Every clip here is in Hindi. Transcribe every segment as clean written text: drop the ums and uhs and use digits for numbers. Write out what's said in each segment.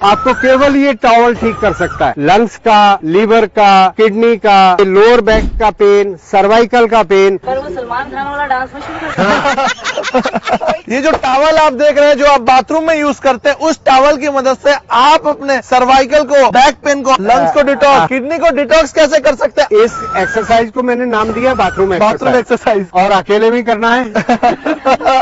आपको केवल ये टॉवल ठीक कर सकता है। लंग्स का, लीवर का, किडनी का, लोअर बैक का पेन, सर्वाइकल का पेन। पर वो सलमान खान वाला डांस में शुरू कर ये जो टॉवल आप देख रहे हैं जो आप बाथरूम में यूज करते हैं, उस टॉवल की मदद से आप अपने सर्वाइकल को, बैक पेन को, लंग्स को डिटॉक्स, किडनी को डिटॉक्स कैसे कर सकते हैं? इस एक्सरसाइज को मैंने नाम दिया बाथरूम एक्सरसाइज। और अकेले भी करना है।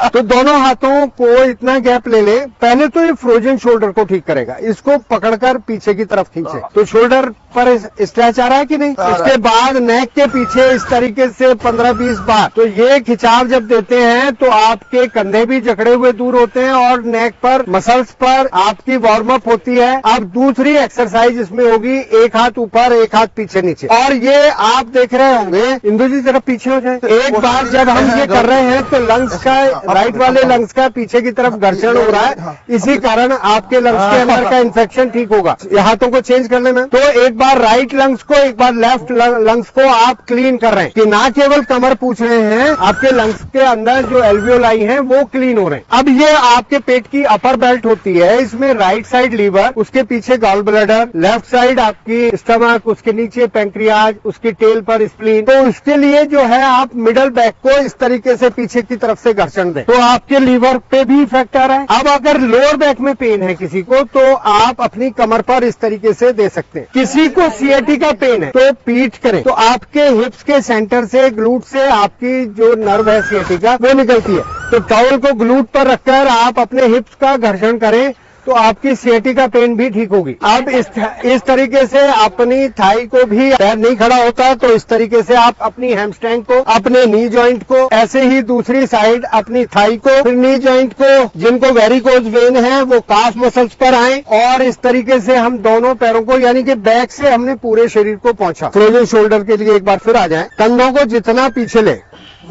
तो दोनों हाथों को इतना गैप ले ले। पहले तो ये फ्रोजन शोल्डर को ठीक करेगा। इसको पकड़कर पीछे की तरफ खींचे तो शोल्डर पर स्ट्रेच आ रहा है कि नहीं। उसके बाद नेक के पीछे इस तरीके से 15-20 बार। तो ये खिंचाव जब देते हैं तो आपके कंधे भी जकड़े हुए दूर होते हैं और नेक पर, मसल्स पर आपकी वार्म अप होती है। अब दूसरी एक्सरसाइज इसमें होगी, एक हाथ ऊपर, एक हाथ पीछे नीचे। और ये आप देख रहे होंगे, इंदु जी जरा पीछे हो जाए। एक बार जब हम ये कर रहे हैं तो लंग्स का, राइट वाले लंग्स का पीछे की तरफ घर्षण हो रहा है। इसी कारण आपके लंग्स के अंदर का इन्फेक्शन ठीक होगा। हाथों को चेंज कर लेना। तो एक बार राइट लंग्स को, एक बार लेफ्ट लंग्स को आप क्लीन कर रहे हैं कि ना केवल कमर पूछ रहे हैं, आपके लंग्स के अंदर जो एल्वियोलाई हैं वो क्लीन हो रहे हैं। अब ये आपके पेट की अपर बेल्ट होती है। इसमें राइट साइड लीवर, उसके पीछे गॉल ब्लैडर, लेफ्ट साइड आपकी स्टमक, उसके नीचे पैंक्रियाज, उसकी टेल पर स्प्लीन। तो उसके लिए जो है आप मिडल बैक को इस तरीके से पीछे की तरफ से घर्षण दें तो आपके लीवर पे भी इफेक्ट आ रहा है। अब अगर लोअर बैक में पेन है किसी को तो आप अपनी कमर पर इस तरीके से दे सकते हैं। किसी को सीएटी का पेन है तो पीठ करें तो आपके हिप्स के सेंटर से, ग्लूट से आपकी जो नर्व है सीएटी का वो निकलती है। तो टॉवल को ग्लूट पर रखकर आप अपने हिप्स का घर्षण करें तो आपकी सीएटी का पेन भी ठीक होगी। अब इस तरीके से अपनी थाई को भी, पैर नहीं खड़ा होता तो इस तरीके से आप अपनी हैमस्ट्रिंग को, अपने नी जॉइंट को, ऐसे ही दूसरी साइड अपनी थाई को, फिर नी जॉइंट को, जिनको वेरिकोज वेन है वो काफ मसल्स पर आए। और इस तरीके से हम दोनों पैरों को, यानी कि बैक से हमने पूरे शरीर को पहुंचा। फ्रोजन शोल्डर के लिए एक बार फिर आ जाए। कंधों को जितना पीछे ले,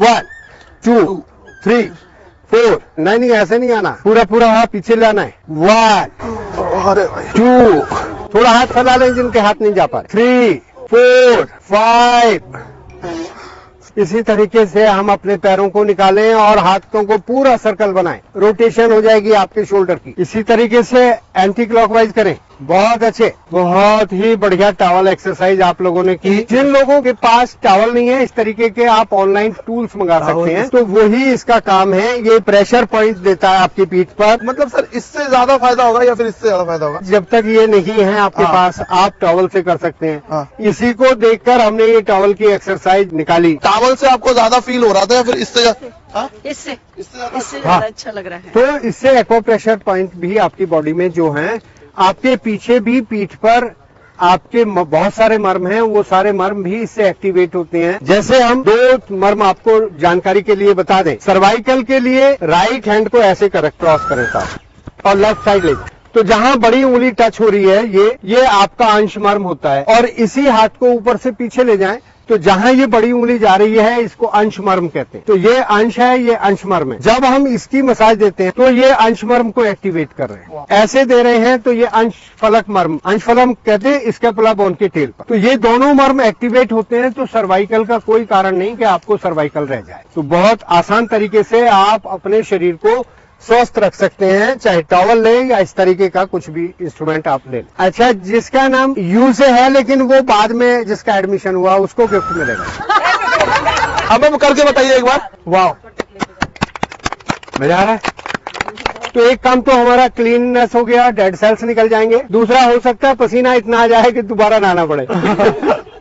1 2 3 4, नहीं ऐसे नहीं आना, पूरा हाथ पीछे लाना है। 1 2, थोड़ा हाथ फैला लें जिनके हाथ नहीं जा पा रहे। 3 4 5। इसी तरीके से हम अपने पैरों को निकालें और हाथों को पूरा सर्कल बनाएं। रोटेशन हो जाएगी आपके शोल्डर की। इसी तरीके से एंटी क्लॉकवाइज करें। बहुत अच्छे, बहुत ही बढ़िया टॉवल एक्सरसाइज आप लोगों ने की। जिन लोगों के पास टॉवल नहीं है, इस तरीके के आप ऑनलाइन टूल्स मंगा सकते हैं। तो वही इसका काम है। ये प्रेशर पॉइंट देता है आपकी पीठ पर। मतलब सर इससे ज्यादा फायदा होगा या फिर इससे ज्यादा फायदा होगा? जब तक ये नहीं है आपके पास, आप टॉवल से कर सकते हैं। इसी को देखकर हमने ये टॉवल की एक्सरसाइज निकाली। टॉवल से आपको ज्यादा फील हो रहा था या फिर इससे? इससे ज्यादा ज्यादा अच्छा लग रहा है। तो इससे एक्वा प्रेशर पॉइंट भी आपकी बॉडी में जो है, आपके पीछे भी, पीठ पर आपके बहुत सारे मर्म हैं, वो सारे मर्म भी इससे एक्टिवेट होते हैं। जैसे हम 2 मर्म आपको जानकारी के लिए बता दें। सर्वाइकल के लिए राइट हैंड को ऐसे क्रॉस करें साहब और लेफ्ट साइड ले। तो जहां बड़ी उंगली टच हो रही है, ये आपका अंश मर्म होता है। और इसी हाथ को ऊपर से पीछे ले जाएं तो जहां ये बड़ी उंगली जा रही है इसको अंश मर्म कहते हैं। तो ये अंश है, ये अंश मर्म है। जब हम इसकी मसाज देते हैं तो ये अंश मर्म को एक्टिवेट कर रहे हैं। ऐसे दे रहे हैं तो ये अंश फलक मर्म, अंश फलक कहते हैं स्कैपुला बोन के टेल पर। तो ये दोनों मर्म एक्टिवेट होते हैं तो सर्वाइकल का कोई कारण नहीं कि आपको सर्वाइकल रह जाए। तो बहुत आसान तरीके से आप अपने शरीर को स्वस्थ रख सकते हैं, चाहे टॉवल लें या इस तरीके का कुछ भी इंस्ट्रूमेंट आप ले लें। अच्छा, जिसका नाम यू से है लेकिन वो बाद में जिसका एडमिशन हुआ उसको गिफ्ट मिलेगा। अब हम करके बताइए एक बार। वाह, मजा आ रहा है। तो एक काम तो हमारा क्लीननेस हो गया, डेड सेल्स निकल जाएंगे। दूसरा हो सकता है पसीना इतना आ जाए कि दोबारा नहाना पड़े।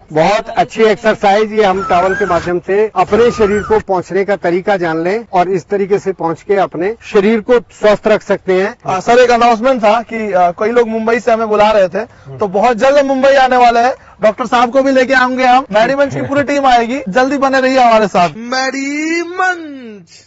बहुत अच्छी एक्सरसाइज ये हम टॉवल के माध्यम से अपने शरीर को पहुंचने का तरीका जान लें और इस तरीके से पहुंच के अपने शरीर को स्वस्थ रख सकते हैं। सर एक अनाउंसमेंट था कि कई लोग मुंबई से हमें बुला रहे थे, तो बहुत जल्द मुंबई आने वाले हैं। डॉक्टर साहब को भी लेके आएंगे हम। मैडी मंच की पूरी टीम आएगी, जल्दी बने रहिए हमारे साथ। मैडी मंच।